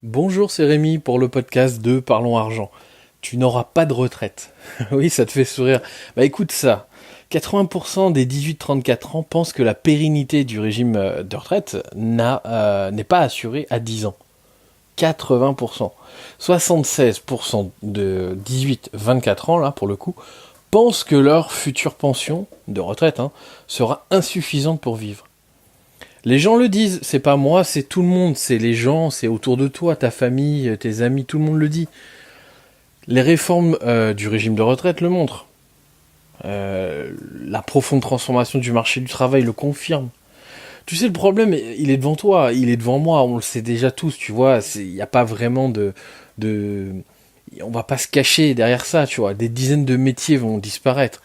Bonjour, c'est Rémi pour le podcast de Parlons Argent. Tu n'auras pas de retraite. Oui, ça te fait sourire. Bah écoute ça. 80% des 18-34 ans pensent que la pérennité du régime de retraite n'est pas assurée à 10 ans. 80%. 76% de 18-24 ans, là, pour le coup, pensent que leur future pension de retraite sera insuffisante pour vivre. Les gens le disent, c'est pas moi, c'est tout le monde, c'est les gens, c'est autour de toi, ta famille, tes amis, tout le monde le dit. Les réformes du régime de retraite le montrent. La profonde transformation du marché du travail le confirme. Tu sais, le problème, il est devant toi, il est devant moi, on le sait déjà tous, tu vois, il n'y a pas vraiment de... On va pas se cacher derrière ça, tu vois. Des dizaines de métiers vont disparaître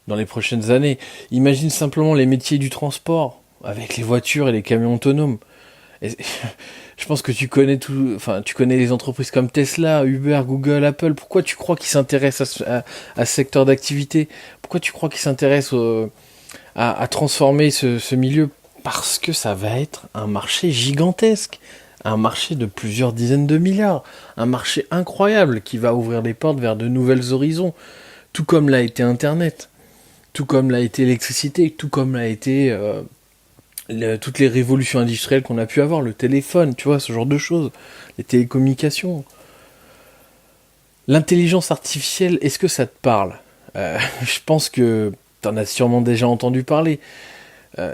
dans les prochaines années. Imagine simplement les métiers du transport, avec les voitures et les camions autonomes. Et je pense que tu connais les entreprises comme Tesla, Uber, Google, Apple. Pourquoi tu crois qu'ils s'intéressent à ce secteur d'activité? Pourquoi tu crois qu'ils s'intéressent à transformer ce milieu? Parce que ça va être un marché gigantesque, un marché de plusieurs dizaines de milliards, un marché incroyable qui va ouvrir les portes vers de nouvelles horizons, tout comme l'a été Internet, tout comme l'a été l'électricité, tout comme l'a été toutes les révolutions industrielles qu'on a pu avoir, le téléphone, tu vois, ce genre de choses, les télécommunications. L'intelligence artificielle, est-ce que ça te parle? Je pense que t'en as sûrement déjà entendu parler.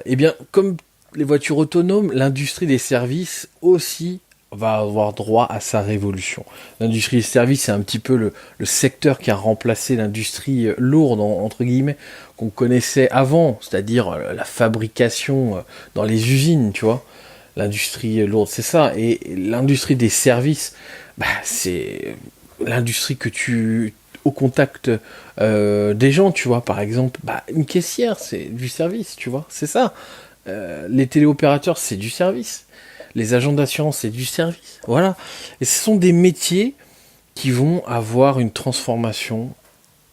Eh bien, comme les voitures autonomes, l'industrie des services aussi va avoir droit à sa révolution. L'industrie des services, c'est un petit peu le secteur qui a remplacé l'industrie lourde, entre guillemets, qu'on connaissait avant, c'est-à-dire la fabrication dans les usines, tu vois. L'industrie lourde, c'est ça. Et l'industrie des services, c'est l'industrie que tu au contact des gens, tu vois. Par exemple, une caissière, c'est du service, tu vois. C'est ça. Les téléopérateurs, c'est du service. Les agents d'assurance, c'est du service. Voilà. Et ce sont des métiers qui vont avoir une transformation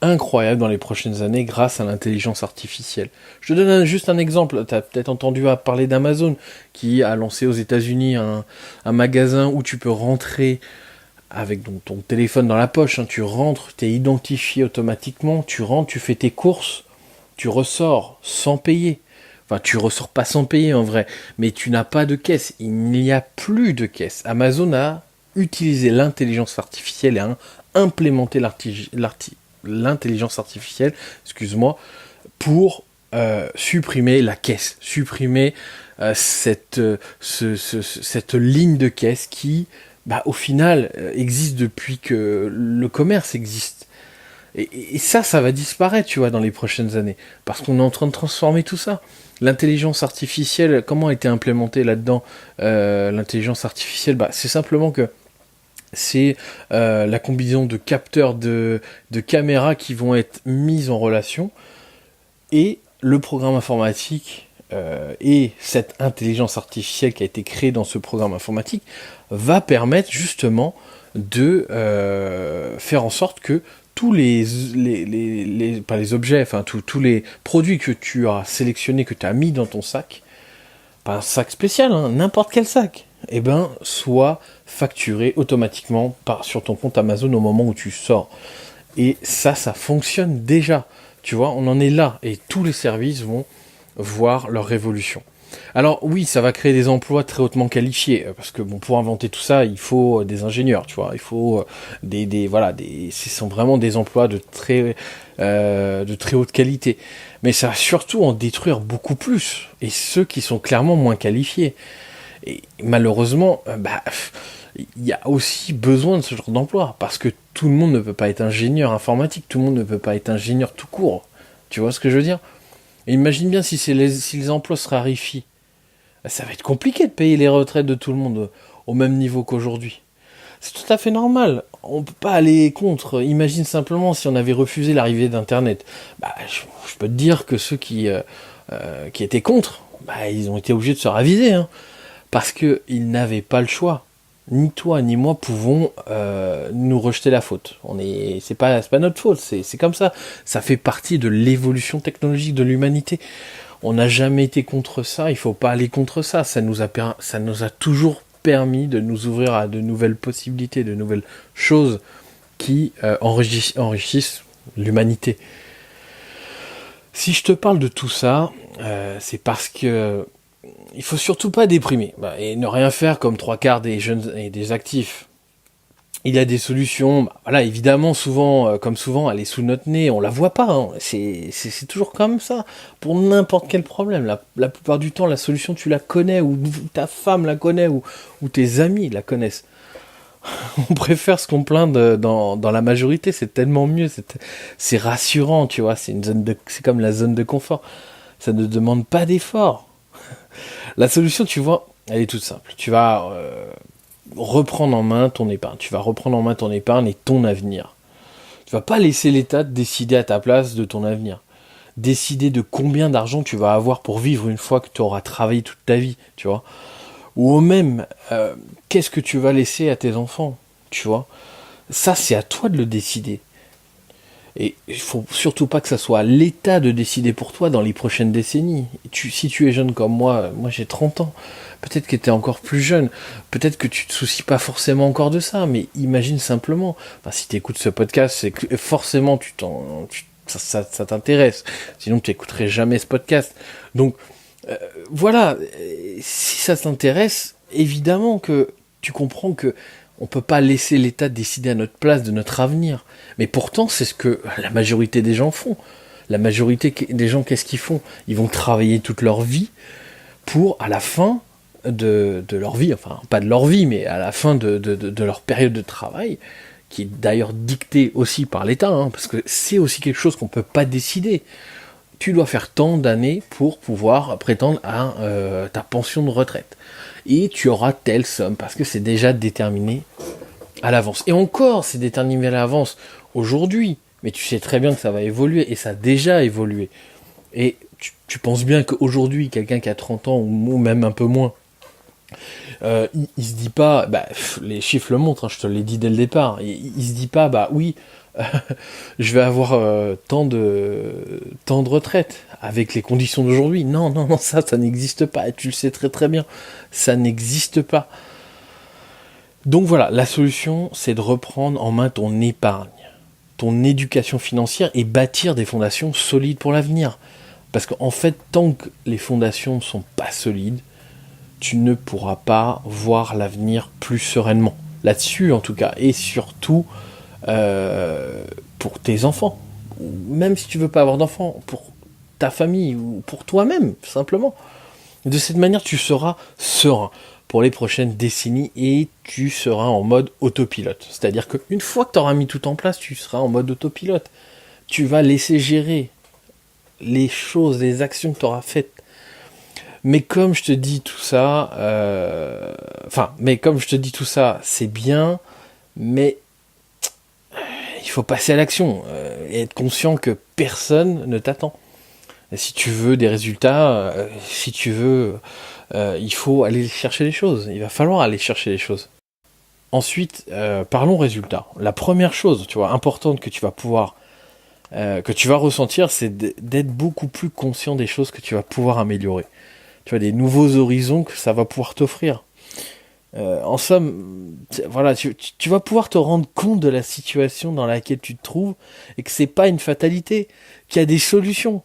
incroyable dans les prochaines années grâce à l'intelligence artificielle. Je te donne juste un exemple. Tu as peut-être entendu parler d'Amazon qui a lancé aux États-Unis un magasin où tu peux rentrer avec ton téléphone dans la poche. Tu rentres, tu es identifié automatiquement. Tu rentres, tu fais tes courses, tu ressors sans payer. Enfin, tu ressors pas sans payer en vrai, mais tu n'as pas de caisse. Il n'y a plus de caisse. Amazon a utilisé l'intelligence artificielle et a implémenté l'intelligence artificielle, excuse-moi, pour supprimer la caisse, supprimer cette ligne de caisse qui, au final, existe depuis que le commerce existe. Et ça va disparaître, tu vois, dans les prochaines années, parce qu'on est en train de transformer tout ça. L'intelligence artificielle, comment a été implémentée là-dedans? L'intelligence artificielle, c'est simplement que c'est la combinaison de capteurs de caméras qui vont être mises en relation et le programme informatique et cette intelligence artificielle qui a été créée dans ce programme informatique va permettre justement de faire en sorte que tous pas les objets, enfin tous les produits que tu as sélectionnés, que tu as mis dans ton sac, pas un sac spécial, n'importe quel sac, soient facturés automatiquement sur ton compte Amazon au moment où tu sors. Et ça fonctionne déjà. Tu vois, on en est là. Et tous les services vont voir leur révolution. Alors oui, ça va créer des emplois très hautement qualifiés, parce que pour inventer tout ça, il faut des ingénieurs, tu vois, il faut ce sont vraiment des emplois de très haute qualité. Mais ça va surtout en détruire beaucoup plus, et ceux qui sont clairement moins qualifiés. Et malheureusement, il y a aussi besoin de ce genre d'emploi, parce que tout le monde ne peut pas être ingénieur informatique, tout le monde ne peut pas être ingénieur tout court. Tu vois ce que je veux dire? Et imagine bien si les emplois se raréfient. Ça va être compliqué de payer les retraites de tout le monde au même niveau qu'aujourd'hui. C'est tout à fait normal. On peut pas aller contre. Imagine simplement si on avait refusé l'arrivée d'Internet. Je peux te dire que ceux qui étaient contre, ils ont été obligés de se raviser, parce qu'ils n'avaient pas le choix. Ni toi ni moi pouvons nous rejeter la faute. C'est pas notre faute. C'est comme ça. Ça fait partie de l'évolution technologique de l'humanité. On n'a jamais été contre ça, il faut pas aller contre ça. Ça nous a toujours permis de nous ouvrir à de nouvelles possibilités, de nouvelles choses qui enrichissent l'humanité. Si je te parle de tout ça, c'est parce que il faut surtout pas déprimer et ne rien faire comme 3/4 des jeunes et des actifs. Il y a des solutions, voilà, évidemment, souvent, comme souvent, elle est sous notre nez, on la voit pas, hein. C'est toujours comme ça, pour n'importe quel problème. La plupart du temps, la solution, tu la connais, ou ta femme la connaît, ou tes amis la connaissent. On préfère se complaindre dans la majorité, c'est tellement mieux, c'est rassurant, tu vois, c'est comme la zone de confort. Ça ne demande pas d'effort. La solution, tu vois, elle est toute simple. Tu vas reprendre en main ton épargne. Tu vas reprendre en main ton épargne et ton avenir. Tu vas pas laisser l'État décider à ta place de ton avenir. Décider de combien d'argent tu vas avoir pour vivre une fois que tu auras travaillé toute ta vie, tu vois. Ou même, qu'est-ce que tu vas laisser à tes enfants, tu vois. Ça, c'est à toi de le décider. Et il faut surtout pas que ça soit à l'État de décider pour toi dans les prochaines décennies. Si tu es jeune comme moi j'ai 30 ans, peut-être que tu es encore plus jeune, peut-être que tu te soucies pas forcément encore de ça, mais imagine simplement, si tu écoutes ce podcast, c'est que forcément ça t'intéresse, sinon tu n'écouterais jamais ce podcast. Donc voilà, si ça t'intéresse, évidemment que tu comprends que on peut pas laisser l'État décider à notre place de notre avenir. Mais pourtant, c'est ce que la majorité des gens font. La majorité des gens, qu'est-ce qu'ils font ? Ils vont travailler toute leur vie pour, à la fin de leur vie, enfin, pas de leur vie, mais à la fin de leur période de travail, qui est d'ailleurs dictée aussi par l'État, parce que c'est aussi quelque chose qu'on peut pas décider. Tu dois faire tant d'années pour pouvoir prétendre à ta pension de retraite. Et tu auras telle somme, parce que c'est déjà déterminé à l'avance. Et encore, c'est déterminé à l'avance aujourd'hui, mais tu sais très bien que ça va évoluer, et ça a déjà évolué. Et tu penses bien qu'aujourd'hui, quelqu'un qui a 30 ans, ou même un peu moins, il se dit pas, les chiffres le montrent, je te l'ai dit dès le départ, il se dit pas, oui, je vais avoir tant de retraite avec les conditions d'aujourd'hui. Non, ça n'existe pas. Et tu le sais très très bien. Ça n'existe pas. Donc voilà, la solution, c'est de reprendre en main ton épargne, ton éducation financière et bâtir des fondations solides pour l'avenir. Parce qu'en fait, tant que les fondations ne sont pas solides, tu ne pourras pas voir l'avenir plus sereinement. Là-dessus, en tout cas. Et surtout, pour tes enfants, ou même si tu veux pas avoir d'enfants, pour ta famille ou pour toi-même, simplement. De cette manière, tu seras serein pour les prochaines décennies et tu seras en mode autopilote. C'est-à-dire qu'une fois que tu auras mis tout en place, tu seras en mode autopilote. Tu vas laisser gérer les choses, les actions que tu auras faites. Mais comme je te dis tout ça, c'est bien, mais il faut passer à l'action et être conscient que personne ne t'attend. Et si tu veux des résultats, il faut aller chercher les choses. Il va falloir aller chercher les choses. Ensuite, parlons résultats. La première chose, tu vois, importante que tu vas ressentir, c'est d'être beaucoup plus conscient des choses que tu vas pouvoir améliorer. Tu vois, des nouveaux horizons que ça va pouvoir t'offrir. En somme, voilà, tu vas pouvoir te rendre compte de la situation dans laquelle tu te trouves et que c'est pas une fatalité, qu'il y a des solutions.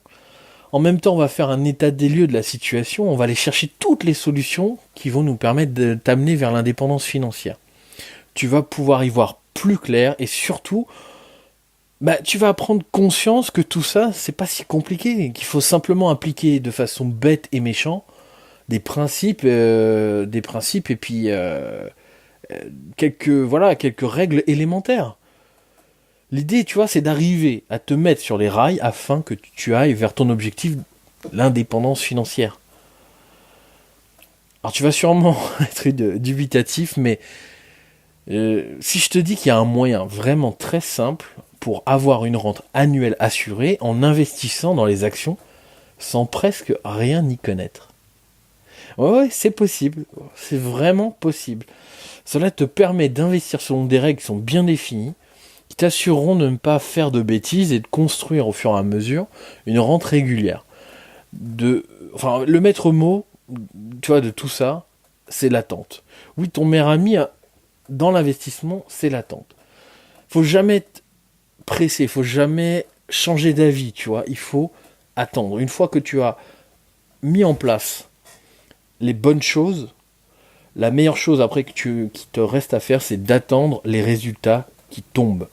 En même temps, on va faire un état des lieux de la situation, on va aller chercher toutes les solutions qui vont nous permettre de t'amener vers l'indépendance financière. Tu vas pouvoir y voir plus clair et surtout, tu vas prendre conscience que tout ça, c'est pas si compliqué, qu'il faut simplement appliquer de façon bête et méchante des principes et puis quelques règles élémentaires. L'idée, tu vois, c'est d'arriver à te mettre sur les rails afin que tu ailles vers ton objectif, l'indépendance financière. Alors tu vas sûrement être dubitatif, mais si je te dis qu'il y a un moyen vraiment très simple pour avoir une rente annuelle assurée en investissant dans les actions sans presque rien y connaître. Ouais, c'est possible. C'est vraiment possible. Cela te permet d'investir selon des règles qui sont bien définies, qui t'assureront de ne pas faire de bêtises et de construire au fur et à mesure une rente régulière. Le maître mot, tu vois, de tout ça, c'est l'attente. Oui, ton meilleur ami dans l'investissement, c'est l'attente. Faut jamais être pressé, faut jamais changer d'avis, tu vois. Il faut attendre. Une fois que tu as mis en place les bonnes choses, la meilleure chose après qui te reste à faire, c'est d'attendre les résultats qui tombent.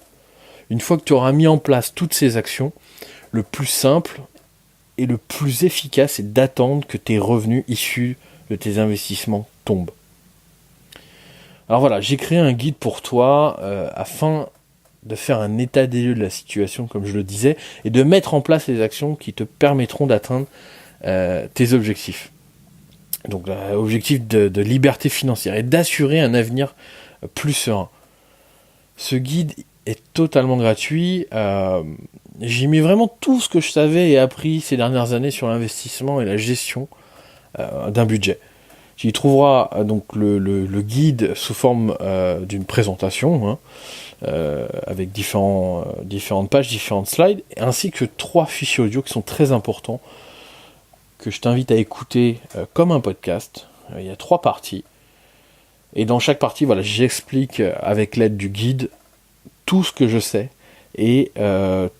Une fois que tu auras mis en place toutes ces actions, le plus simple et le plus efficace, c'est d'attendre que tes revenus issus de tes investissements tombent. Alors voilà, j'ai créé un guide pour toi afin de faire un état des lieux de la situation, comme je le disais, et de mettre en place les actions qui te permettront d'atteindre tes objectifs. Donc l'objectif de liberté financière et d'assurer un avenir plus serein. Ce guide est totalement gratuit. J'ai mis vraiment tout ce que je savais et appris ces dernières années sur l'investissement et la gestion d'un budget. Tu y trouveras donc le guide sous forme d'une présentation, avec différentes pages, différentes slides, ainsi que 3 fichiers audio qui sont très importants, que je t'invite à écouter comme un podcast. Il y a 3 parties. Et dans chaque partie, voilà, j'explique avec l'aide du guide tout ce que je sais et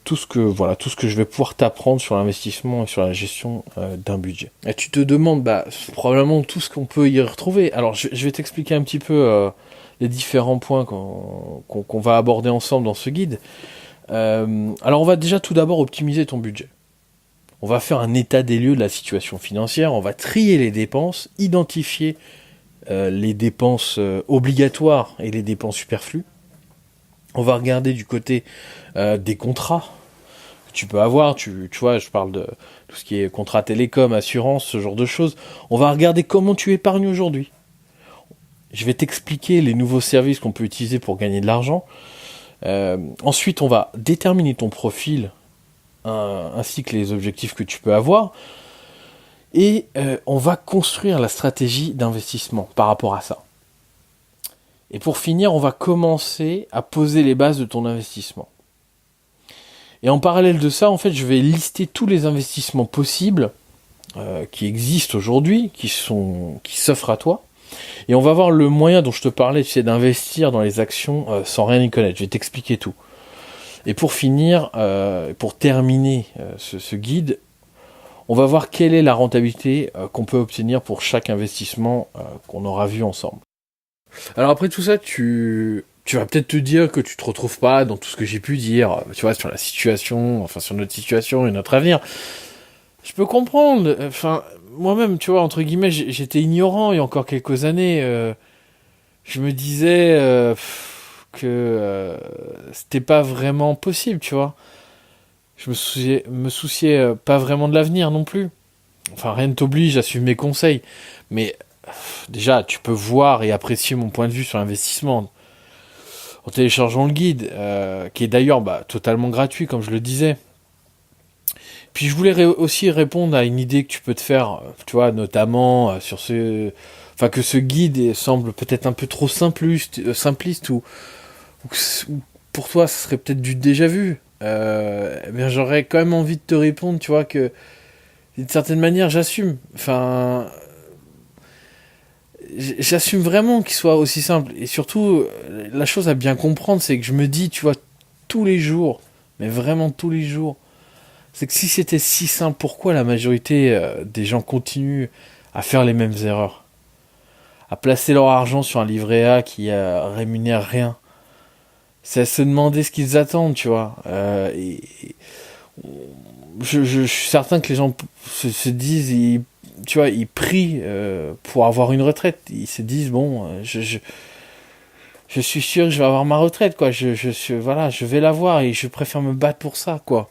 tout ce que je vais pouvoir t'apprendre sur l'investissement et sur la gestion d'un budget. Et tu te demandes probablement tout ce qu'on peut y retrouver. Alors je vais t'expliquer un petit peu les différents points qu'on va aborder ensemble dans ce guide. Alors on va déjà tout d'abord optimiser ton budget. On va faire un état des lieux de la situation financière, on va trier les dépenses, identifier les dépenses obligatoires et les dépenses superflues. On va regarder du côté des contrats que tu peux avoir. Tu vois, je parle de tout ce qui est contrat télécom, assurance, ce genre de choses. On va regarder comment tu épargnes aujourd'hui. Je vais t'expliquer les nouveaux services qu'on peut utiliser pour gagner de l'argent. Ensuite, on va déterminer ton profil ainsi que les objectifs que tu peux avoir. Et on va construire la stratégie d'investissement par rapport à ça. Et pour finir, on va commencer à poser les bases de ton investissement. Et en parallèle de ça, en fait, je vais lister tous les investissements possibles qui existent aujourd'hui, qui s'offrent à toi. Et on va voir le moyen dont je te parlais, tu sais, d'investir dans les actions sans rien y connaître. Je vais t'expliquer tout. Et pour finir, pour terminer ce guide, on va voir quelle est la rentabilité qu'on peut obtenir pour chaque investissement qu'on aura vu ensemble. Alors après tout ça, tu vas peut-être te dire que tu te retrouves pas dans tout ce que j'ai pu dire, tu vois, sur la situation, enfin sur notre situation et notre avenir. Je peux comprendre, enfin, moi-même, tu vois, entre guillemets, j'étais ignorant il y a encore quelques années. Je me disais que c'était pas vraiment possible, tu vois. Je me souciais pas vraiment de l'avenir non plus. Enfin, rien ne t'oblige à suivre mes conseils. Mais déjà, tu peux voir et apprécier mon point de vue sur l'investissement en téléchargeant le guide, qui est d'ailleurs totalement gratuit, comme je le disais. Puis je voulais aussi répondre à une idée que tu peux te faire, tu vois, notamment sur que ce guide semble peut-être un peu trop simpliste ou pour toi, ce serait peut-être du déjà vu. Mais j'aurais quand même envie de te répondre, tu vois, que d'une certaine manière, j'assume. Enfin, j'assume vraiment qu'il soit aussi simple. Et surtout, la chose à bien comprendre, c'est que je me dis, tu vois, tous les jours, mais vraiment tous les jours, c'est que si c'était si simple, pourquoi la majorité des gens continuent à faire les mêmes erreurs, à placer leur argent sur un livret A qui rémunère rien? C'est à se demander ce qu'ils attendent, tu vois. Je suis certain que les gens se disent, tu vois, ils prient pour avoir une retraite. Ils se disent, bon, je suis sûr que je vais avoir ma retraite, quoi. Je vais l'avoir et je préfère me battre pour ça, quoi.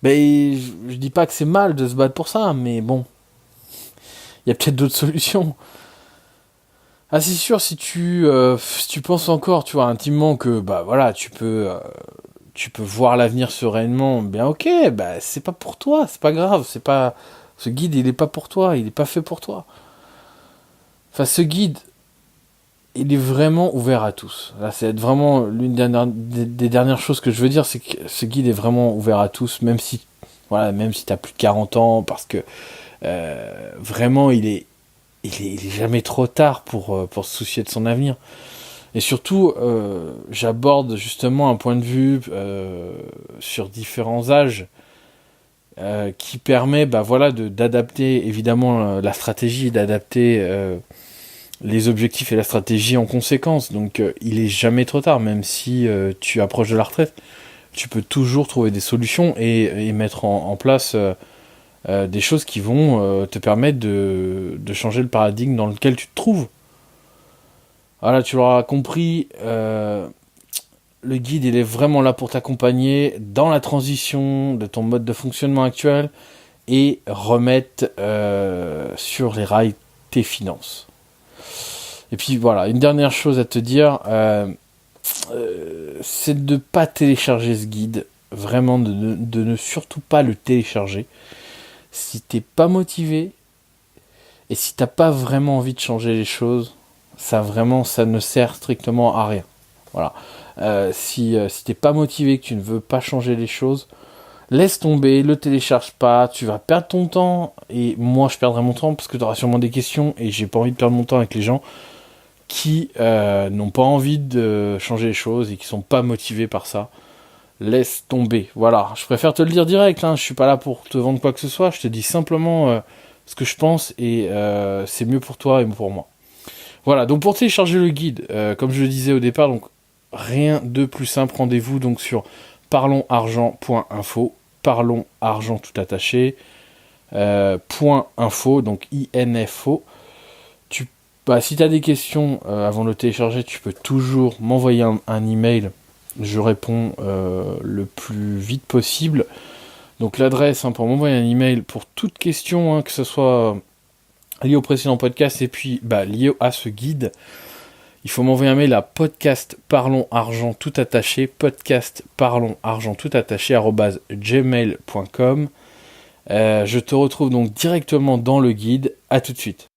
Mais je dis pas que c'est mal de se battre pour ça, mais bon, il y a peut-être d'autres solutions. Ah, c'est sûr, si tu penses encore, tu vois, intimement que tu peux voir l'avenir sereinement, bien ok, c'est pas pour toi, c'est pas grave, ce guide, il est pas pour toi, il est pas fait pour toi. Enfin, ce guide, il est vraiment ouvert à tous. Là, c'est vraiment l'une des dernières choses que je veux dire, c'est que ce guide est vraiment ouvert à tous, même si t'as plus de 40 ans, parce que vraiment, il est il est jamais trop tard pour se soucier de son avenir. Et surtout, j'aborde justement un point de vue sur différents âges qui permet d'adapter évidemment la stratégie, d'adapter les objectifs et la stratégie en conséquence. Donc il est jamais trop tard, même si tu approches de la retraite. Tu peux toujours trouver des solutions et mettre en place des choses qui vont te permettre de changer le paradigme dans lequel tu te trouves. Voilà, tu l'auras compris, le guide, il est vraiment là pour t'accompagner dans la transition de ton mode de fonctionnement actuel et remettre sur les rails tes finances. Et puis voilà, une dernière chose à te dire, c'est de ne pas télécharger ce guide, vraiment de ne surtout pas le télécharger. Si t'es pas motivé et si t'as pas vraiment envie de changer les choses, ça ne sert strictement à rien. Voilà. Si t'es pas motivé, que tu ne veux pas changer les choses, laisse tomber, le télécharge pas, tu vas perdre ton temps, et moi je perdrai mon temps parce que tu auras sûrement des questions, et j'ai pas envie de perdre mon temps avec les gens qui n'ont pas envie de changer les choses et qui sont pas motivés par ça. Laisse tomber, voilà, je préfère te le dire direct, je suis pas là pour te vendre quoi que ce soit, je te dis simplement ce que je pense, et c'est mieux pour toi et pour moi. Voilà, donc pour télécharger le guide, comme je le disais au départ, donc rien de plus simple, rendez-vous donc sur parlonsargent.info, parlonsargent tout attaché, .info, donc info. Si tu as des questions avant de le télécharger, tu peux toujours m'envoyer un email, je réponds le plus vite possible. Donc l'adresse pour m'envoyer un email pour toute question, que ce soit lié au précédent podcast et puis lié à ce guide, il faut m'envoyer un mail à podcastparlonsargent tout attaché, podcastparlonsargent tout attaché @gmail.com. Je te retrouve donc directement dans le guide. À tout de suite.